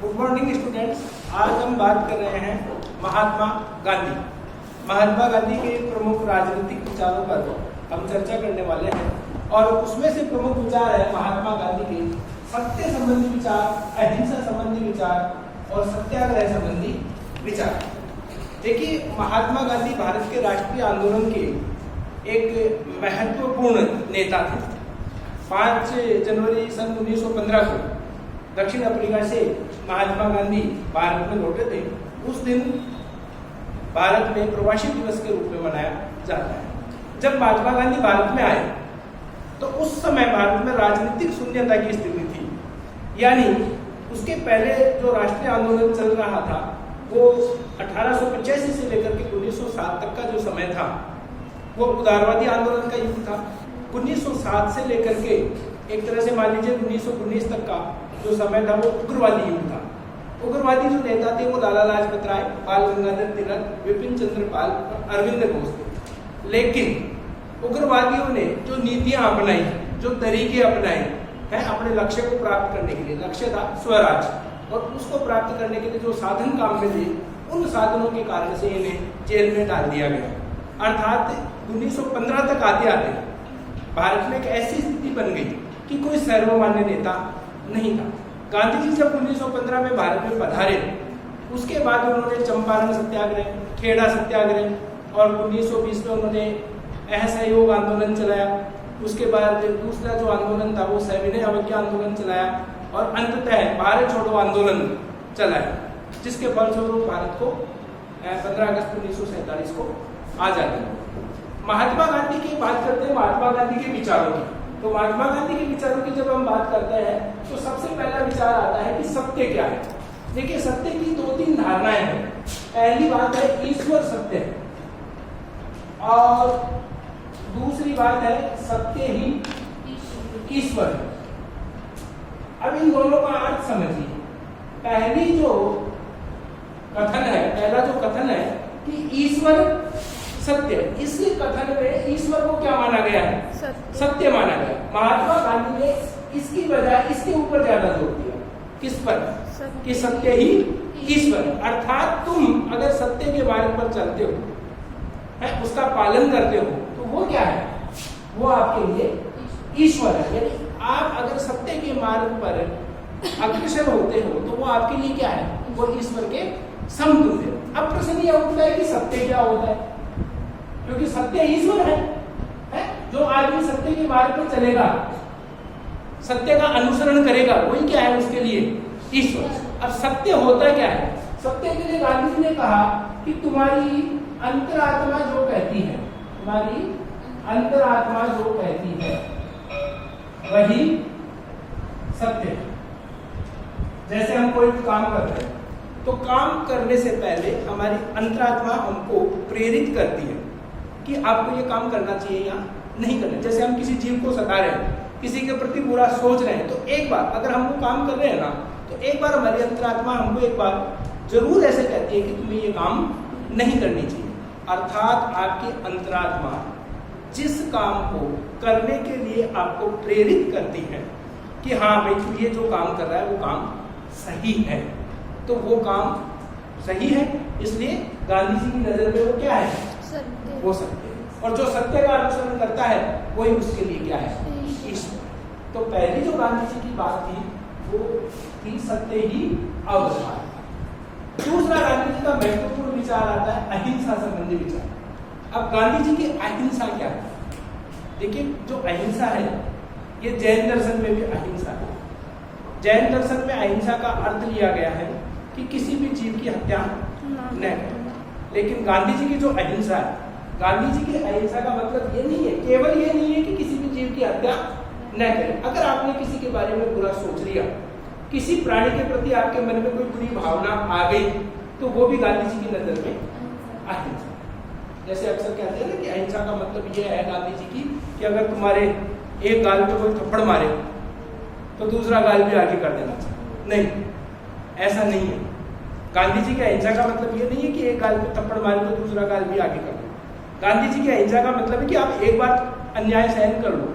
Good morning students. आज हम बात कर रहे हैं महात्मा गांधी। महात्मा गांधी के प्रमुख राजनीतिक विचारों पर हम चर्चा करने वाले हैं और उसमें से प्रमुख विचार है महात्मा गांधी के सत्य संबंधी विचार, अहिंसा संबंधी विचार और सत्याग्रह संबंधी विचार। देखिए, महात्मा गांधी भारत के राष्ट्रीय आंदोलन के एक महत्वपूर्ण नेता थे। 5 जनवरी सन 1915 को दक्षिण अफ्रीका से महात्मा गांधी भारत में लौटे थे। उस दिन भारत में प्रवासी दिवस के रूप में मनाया जाता है। जब महात्मा गांधी भारत में आए तो उस समय भारत में राजनीतिक शून्यता की स्थिति थी, यानी उसके पहले जो राष्ट्रीय आंदोलन चल रहा था वो 1885 से लेकर के 1907 तक का जो समय था वो उदारवादी आंदोलन का युग था। 1907 से लेकर के एक तरह से मान लीजिए 1919 तक का जो समय था वो उग्रवादी युग था। उग्रवादी जो नेता थे वो लाला लाजपत राय, बाल गंगाधर तिलक, विपिन चंद्र पाल और अरविंद घोष थे। लेकिन उग्रवादियों ने जो नीतियां अपनाई, जो तरीके अपनाए हैं अपने लक्ष्य को प्राप्त करने के लिए, लक्ष्य था स्वराज, और उसको प्राप्त करने के लिए जो साधन काम में थे उन साधनों के कारण से इन्हें जेल में डाल दिया गया। अर्थात 1915 तक आते आते भारत में एक ऐसी स्थिति बन गई कि कोई सर्वमान्य नेता नहीं था। गांधी जी जब 1915 में भारत में पधारे उसके बाद उन्होंने चंपारण सत्याग्रह, खेड़ा सत्याग्रह और 1920 में उन्होंने असहयोग आंदोलन चलाया। उसके बाद दूसरा जो आंदोलन था वो सविनय अवज्ञा आंदोलन चलाया और अंततः भारत छोड़ो आंदोलन चलाया, जिसके फलस्वरूप भारत को 15 अगस्त 1947 को आजादी मिली। महात्मा गांधी की बात करते हैं, महात्मा गांधी के विचारों की। तो महात्मा गांधी के विचारों की जब हम बात करते हैं तो सबसे पहला विचार आता है कि सत्य क्या है। देखिए, सत्य की 2-3 धारणाएं हैं। पहली बात है ईश्वर सत्य है और दूसरी बात है सत्य ही ईश्वर है। अब इन दोनों का अर्थ समझिए। पहला जो कथन है कि ईश्वर सत्य, इस कथन में ईश्वर को क्या माना गया है? सत्य माना गया। महात्मा गांधी ने इसकी बजाय इसके ऊपर ज्यादा जोर दिया। किस पर? कि सत्य ही ईश्वर है। अर्थात तुम अगर सत्य के मार्ग पर चलते हो, है उसका पालन करते हो, तो वो क्या है? वो आपके लिए ईश्वर है। यानी आप अगर सत्य के मार्ग पर अग्रसर होते हो तो वो आपके लिए क्या है? वो ईश्वर के समतुल्य। अब प्रश्न यह उठता है कि सत्य क्या होता है, क्योंकि सत्य ईश्वर है। जो आदमी सत्य के मार्ग पर चलेगा, सत्य का अनुसरण करेगा, वही क्या है उसके लिए? ईश्वर। अब सत्य होता क्या है? सत्य के लिए गांधी जी ने कहा कि तुम्हारी अंतरात्मा जो कहती है, तुम्हारी अंतरात्मा जो कहती है वही सत्य है। जैसे हम कोई काम करते हैं तो काम करने से पहले हमारी अंतरात्मा हमको प्रेरित करती है कि आपको ये काम करना चाहिए या नहीं करना। जैसे हम किसी जीव को सता रहे हैं, किसी के प्रति बुरा सोच रहे हैं, तो एक बार अगर हम वो काम कर रहे हैं ना, तो एक बार हमारी अंतरात्मा हमको एक बार जरूर ऐसे कहती है कि तुम्हें ये काम नहीं करनी चाहिए। अर्थात आपकी अंतरात्मा जिस काम को करने के लिए आपको प्रेरित करती है कि हाँ भाई तू ये जो काम कर रहा है वो काम सही है, तो वो काम सही है। इसलिए गांधी जी की नजर में वो क्या है? सत्य। वो सत्य है। और जो सत्य का अनुसरण करता है वही उसके लिए क्या है? ईश्वर। तो पहली जो गांधी जी की बात थी वो थी सत्य ही अवधारण। दूसरा गांधी जी का महत्वपूर्ण विचार आता है अहिंसा संबंधी विचार। अब गांधी जी की अहिंसा क्या है? देखिए, जो अहिंसा है ये जैन दर्शन में भी अहिंसा है। जैन दर्शन में अहिंसा का अर्थ लिया गया है कि किसी भी जीव की हत्या न करें। लेकिन गांधी जी की जो अहिंसा है, गांधी जी की अहिंसा का मतलब ये नहीं है, केवल ये नहीं है कि किसी भी जीव की हत्या न करें। अगर आपने किसी के बारे में बुरा सोच लिया, किसी प्राणी के प्रति आपके मन में कोई बुरी भावना आ गई, तो वो भी गांधी जी की नजर में अहिंसा। जैसे अक्सर कहते हैं ना कि अहिंसा का मतलब ये है गांधी जी की कि अगर तुम्हारे एक गाल पे कोई थप्पड़ मारे तो दूसरा गाल भी आगे कर देना चाहिए। नहीं, ऐसा नहीं है। गांधी जी की अहिंसा का मतलब ये नहीं है कि एक गाल पे थप्पड़ मारे तो दूसरा गाल भी आगे कर दो। गांधी जी की अहिंसा का मतलब है कि आप एक बार अन्याय सहन कर लो,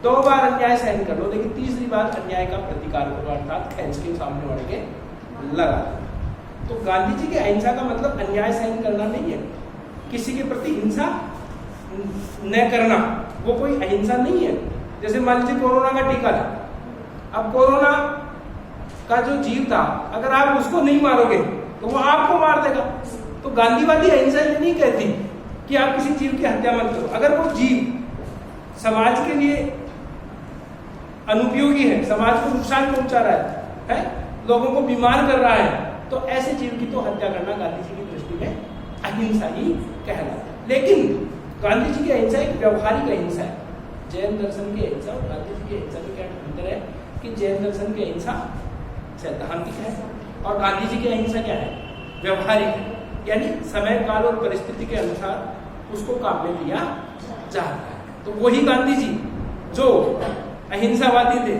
2 बार अन्याय सहन कर लो, लेकिन तीसरी बार अन्याय का प्रतिकार करो, अर्थात खींच के सामने वाले के लगा देना। तो गांधी जी के अहिंसा का मतलब अन्याय सहन करना नहीं है, किसी के प्रति हिंसा न करना, वो कोई अहिंसा नहीं है। जैसे मान लीजिए कोरोना का टीका था, अब कोरोना का जो जीव था अगर आप उसको नहीं मारोगे तो वो आपको मार देगा। तो गांधीवादी अहिंसा ये नहीं कहती कि आप किसी जीव की हत्या मत करो। अगर वो जीव समाज के लिए अनुपयोगी है, समाज को नुकसान पहुंचा रहा है, लोगों को बीमार कर रहा है, तो ऐसे जीव की तो हत्या करना गांधी जी की दृष्टि में अहिंसा ही कहलाता है। लेकिन गांधी जी की अहिंसा एक व्यवहारिक अहिंसा है। जैन दर्शन की अहिंसा और गांधी जी की अहिंसा में क्या अंतर है कि जैन दर्शन की अहिंसा सैद्धांतिक है और गांधी जी की अहिंसा क्या है, व्यवहारिक है, यानी समय काल और परिस्थिति के अनुसार उसको काम में लिया जाता है। तो वही गांधी जी जो अहिंसावादी थे,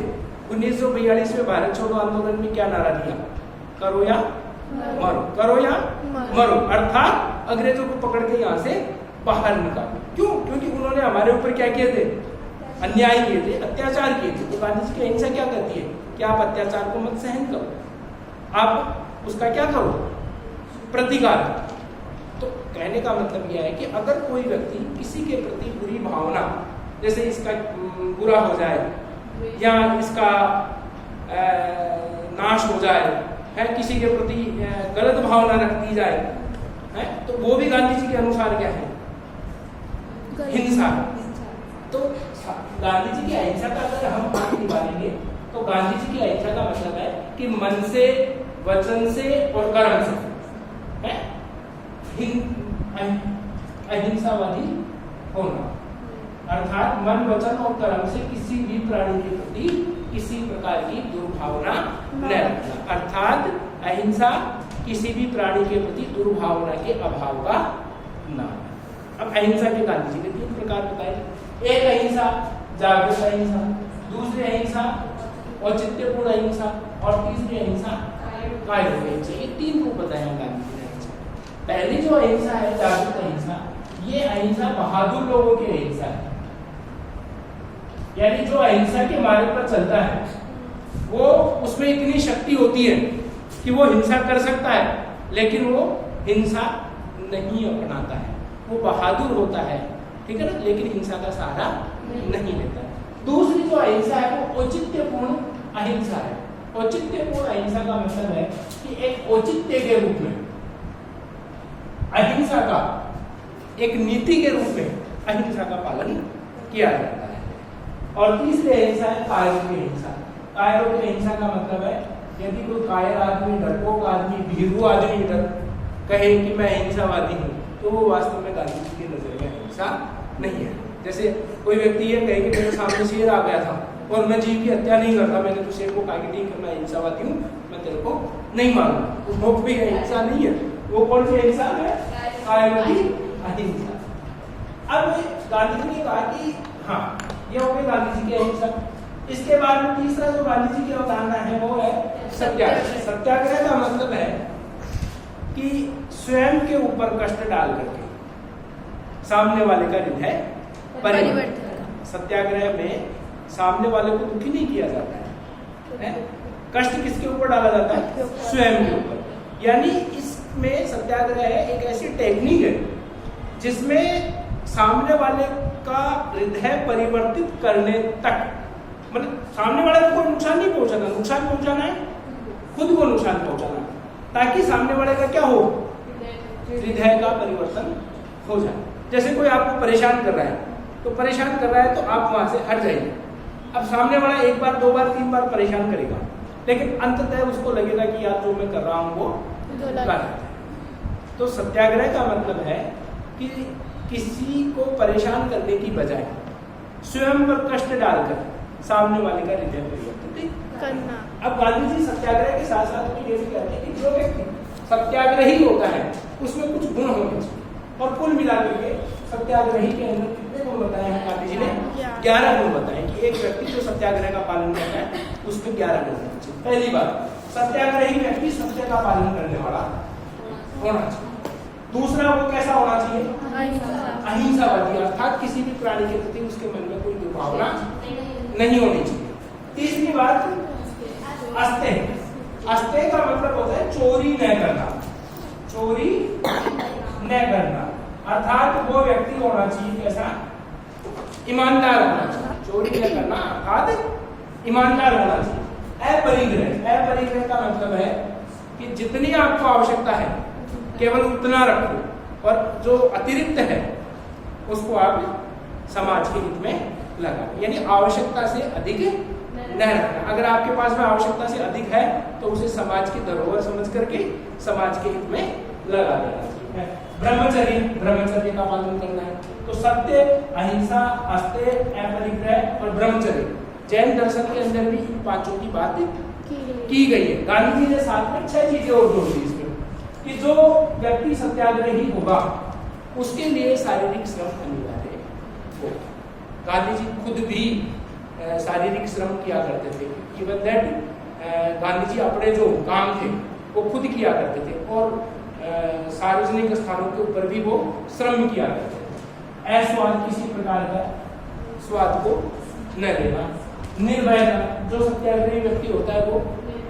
1942 में भारत छोड़ो आंदोलन में क्या नारा दिया, करो या मरो, करो या मरो, अर्थात अंग्रेजों को पकड़ के यहाँ से बाहर निकालो। क्यों? क्योंकि उन्होंने हमारे ऊपर क्या किए थे, अन्याय किए थे, अत्याचार किए थे। तो गांधी जी की अहिंसा क्या कहती है कि आप अत्याचार को मत सहन करो, आप उसका क्या करो, प्रतिकार। तो कहने का मतलब यह है कि अगर कोई व्यक्ति किसी के प्रति बुरी भावना, जैसे इसका बुरा हो जाए या इसका नाश हो जाए, है किसी के प्रति गलत भावना रख दी जाए, है तो वो भी गांधी जी के अनुसार क्या है, हिंसा। तो गांधी जी की अहिंसा का अगर हम बात निकालेंगे तो गांधी जी की अहिंसा का मतलब है कि मन से, वचन से और कर्म से है अहिंसावादी होना, अर्थात मन, वचन और कर्म से किसी भी प्राणी के प्रति किसी प्रकार की दुर्भावना न रखना। अर्थात अहिंसा किसी भी प्राणी के प्रति दुर्भावना के अभाव का नाम है। अब अहिंसा के गांधी जी ने 3 प्रकार बताए। एक अहिंसा जागरूक अहिंसा, दूसरी अहिंसा औचित्यपूर्ण अहिंसा और तीसरी अहिंसा कायरूप अहिंसा। ये 3 रूप बताए हैं गांधी जी ने। पहली जो अहिंसा है जागरूक अहिंसा, ये अहिंसा बहादुर लोगों की अहिंसा है, यानी जो अहिंसा के मार्ग पर चलता है वो उसमें इतनी शक्ति होती है कि वो हिंसा कर सकता है, लेकिन वो हिंसा नहीं अपनाता है, वो बहादुर होता है, ठीक है ना, लेकिन हिंसा का सहारा नहीं लेता है। दूसरी जो अहिंसा है वो औचित्यपूर्ण अहिंसा है। औचित्यपूर्ण अहिंसा का मतलब है कि एक औचित्य के रूप में अहिंसा का, एक नीति के रूप में अहिंसा का पालन किया जाता है। और तीसरी अहिंसा है कायरों की अहिंसा। कायरों की अहिंसा का मतलब है यदि कोई कायर आदमी, डरपोक आदमी, भीरू आदमी कहे कि मैं अहिंसावादी हूँ, तो वो वास्तव में गांधी जी की नजर में अहिंसा नहीं है। जैसे कोई व्यक्ति ये कहे कि मेरे सामने शेर आ गया था और मैं जीव की हत्या नहीं करता, मैंने तो शेर को कहा कि ठीक है मैं अहिंसावादी हूँ, मैं तेरे को नहीं मारूंगा, वो भी अहिंसा नहीं है। वो कौन सी अहिंसा है? कायरों की अहिंसा। अब गांधी जी ने कहा कि हाँ ये हो गई गांधी जी की अहिंसा। इसके बाद में तीसरा जो गांधी जी की अवधारणा है वो है सत्याग्रह। सत्याग्रह का मतलब है कि स्वयं के ऊपर कष्ट डाल करके सामने वाले का हृदय परिवर्तन। सत्याग्रह में सामने वाले को दुखी नहीं किया जाता है, कष्ट किसके ऊपर डाला जाता है? स्वयं के ऊपर। यानी इसमें सत्याग्रह एक ऐसी टेक्निक है जिसमें सामने वाले का हृदय परिवर्तित करने तक, मतलब सामने वाले को कोई नुकसान नहीं पहुंचाना, नुकसान पहुंचाना है खुद को नुकसान पहुंचाना, ताकि सामने वाले का क्या हो, हृदय का परिवर्तन हो जाए। जैसे कोई आपको परेशान कर रहा है, तो परेशान कर रहा है तो आप वहां से हट जाइए। अब सामने वाला 1 बार 2 बार 3 बार परेशान करेगा, लेकिन अंततः उसको लगेगा कि यार जो मैं कर रहा हूं वो गलत है। तो सत्याग्रह का मतलब है कि किसी को परेशान करने की बजाय स्वयं पर कष्ट डालकर सामने वाले का हृदय परिवर्तित करना। अब गांधी जी सत्याग्रह के साथ साथ ये भी कहते हैं कि जो व्यक्ति सत्याग्रही होता है उसमें कुछ गुण होने चाहिए। और कुल मिलाकर के सत्याग्रही के अंदर कितने गुण बताए हैं गांधी जी ने? 11 गुण बताए कि एक व्यक्ति जो सत्याग्रह का पालन करता है उसमें 11 गुण होने चाहिए। पहली बात, सत्याग्रही व्यक्ति सत्य का पालन करने वाला होना चाहिए। दूसरा, वो कैसा होना चाहिए? अहिंसावादी, अर्थात किसी भी प्राणी के प्रति उसके मन में कोई दुर्भावना नहीं होनी चाहिए। तीसरी बात, अस्तेय, अस्ते का मतलब होता है चोरी न करना, चोरी न करना, अर्थात वो व्यक्ति होना चाहिए कैसा, ईमानदार होना चाहिए। चोरी न करना अर्थात ईमानदार होना चाहिए। अपरिग्रह, अपरिग्रह का मतलब है कि जितनी आपको आवश्यकता है केवल उतना रखो और जो अतिरिक्त है उसको आप समाज के हित में लगाओ, यानी आवश्यकता से अधिक न रखना। अगर आपके पास में आवश्यकता से अधिक है तो उसे समाज की धरोहर समझ करके समाज के हित में लगा देना चाहिए। ब्रह्मचर्य, ब्रह्मचर्य का पालन करना है। तो सत्य, अहिंसा, अस्तेय, अपरिग्रह और ब्रह्मचर्य जैन दर्शन के अंदर भी इन पांचों की बात की गई है। गांधी जी ने साथ में 6 चीजें और जोड़ दी इसमें कि जो व्यक्ति सत्याग्रही होगा उसके लिए शारीरिक श्रम अनिवार्य हो। गांधी जी खुद भी शारीरिक श्रम किया करते थे। इवन दैट गांधी जी अपने जो काम थे वो खुद किया करते थे और सार्वजनिक स्थानों के ऊपर भी वो श्रम किया करते थे। अस्वाद, किसी प्रकार का स्वाद को न लेना। निर्भयता, जो सत्याग्रही व्यक्ति होता है वो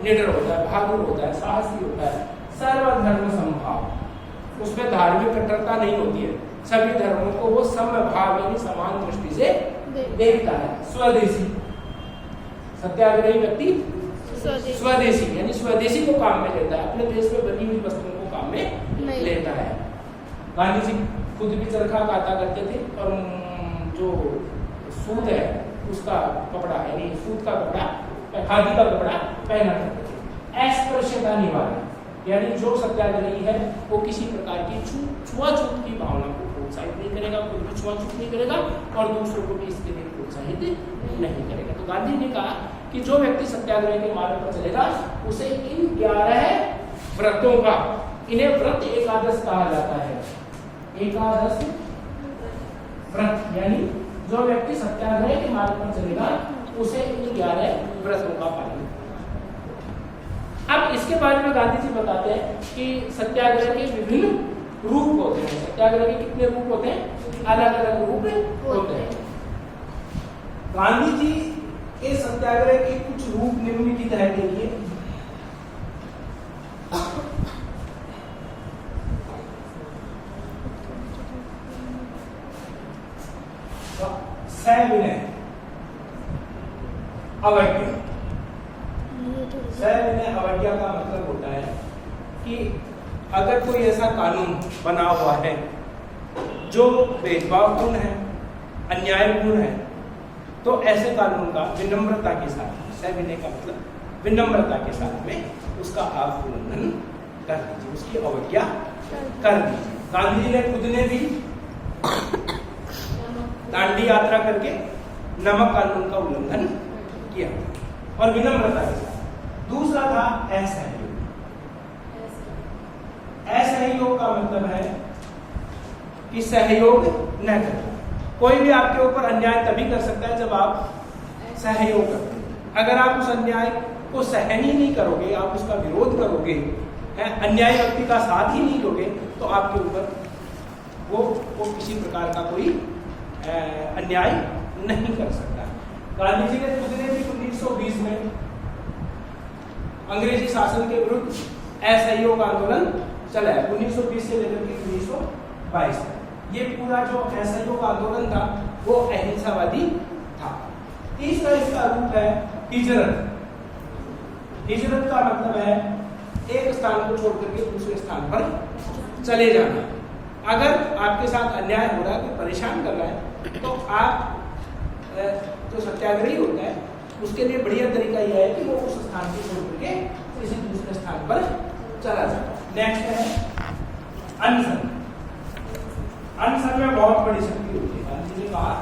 निडर होता है, बहादुर होता है, साहसी होता है। सर्वधर्म समभाव, उसमें धार्मिक कट्टरता नहीं होती है, सभी धर्मों को वो समभाव यानी समान दृष्टि से देखता है। स्वदेशी, सत्याग्रही व्यक्ति स्वदेशी यानी स्वदेशी को काम में लेता है, अपने देश में बनी हुई वस्तुओं को काम में लेता है। गांधी जी खुद भी चरखा काटा करते थे और जो सूत है उसका कपड़ा यानी सूत का कपड़ा, खादी का कपड़ा पहना करते थे। अस्पृश्यता निवारण, यानी जो सत्याग्रही है वो किसी प्रकार की छुआछूत की भावना को प्रोत्साहित नहीं करेगा, खुद भी छुआछूत नहीं करेगा और दूसरों को भी इसके लिए प्रोत्साहित नहीं करेगा। तो गांधी ने कहा कि जो व्यक्ति सत्याग्रह के मार्ग पर चलेगा उसे इन 11 व्रतों का, इन्हें व्रत एकादश कहा जाता है। एकादश व्रत यानी जो व्यक्ति सत्याग्रह के मार्ग पर चलेगा उसे इन 11 व्रतों का पालन। अब इसके बारे में गांधी जी बताते हैं कि सत्याग्रह के विभिन्न रूप होते हैं। सत्याग्रह के कितने रूप होते हैं? अलग अलग रूप होते हैं। गांधी जी के सत्याग्रह के कुछ रूप निम्नलिखित है, देखिए। सविनय अवज्ञा, सविनय अवज्ञा का मतलब होता है कि अगर कोई ऐसा कानून बना हुआ है जो भेदभावपूर्ण है, अन्यायपूर्ण है, तो ऐसे कानून का विनम्रता के साथ, सविनय का मतलब विनम्रता के साथ में उसका आप उल्लंघन कर दीजिए, उसकी अवज्ञा कर दीजिए। गांधी जी ने खुद ने भी दांडी यात्रा करके नमक कानून का उल्लंघन किया और विनम्रता के साथ। दूसरा था असहयोग। असहयोग का मतलब है कि सहयोग न करना। कोई भी आपके ऊपर अन्याय तभी कर सकता है जब आप सहयोग करते हैं। अगर आप उस अन्याय को सहन ही नहीं करोगे, आप उसका विरोध करोगे, अन्याय व्यक्ति का साथ ही नहीं लोगे, तो आपके ऊपर वो किसी प्रकार का कोई अन्याय नहीं कर सकता। गांधी जी ने खुद ने भी 1920 में अंग्रेजी शासन के विरुद्ध असहयोग आंदोलन चलाया, 1920 से लेकर के 1922 तक। ये पूरा जो असहयोग आंदोलन था वो अहिंसावादी था। तीसरा इसका रूप है हिजरत। हिजरत का मतलब है एक स्थान को छोड़ करके दूसरे स्थान पर चले जाना। अगर आपके साथ अन्याय हो रहा है, तो परेशान कर रहा है, तो आप जो सत्याग्रही होता है उसके लिए बढ़िया तरीका यह है कि वो उस स्थान को छोड़ करके किसी दूसरे स्थान पर चला जाए। नेक्स्ट है अनशन। अनशन में बहुत बड़ी शक्ति होती है। गांधी जी ने कहा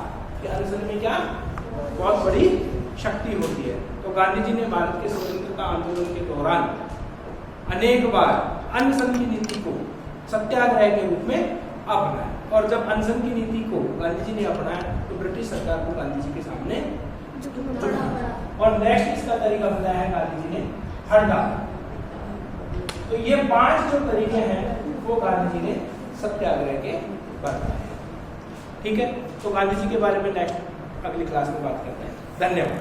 कि अनशन में क्या बहुत बड़ी शक्ति होती है। तो गांधी जी ने भारत के स्वतंत्रता आंदोलन के दौरान अनेक बार अनशन की नीति को सत्याग्रह के रूप में अपनाया, और जब अनशन की नीति को गांधी जी ने अपनाया तो ब्रिटिश सरकार को गांधी जी के सामने झुकना। और नेक्स्ट इसका तरीका बताया है गांधी जी ने हड़ताल। तो ये 5 जो तरीके हैं वो गांधी जी ने सत्याग्रह के बताए। ठीक है, तो गांधी जी के बारे में नेक्स्ट अगली क्लास में बात करते हैं। धन्यवाद।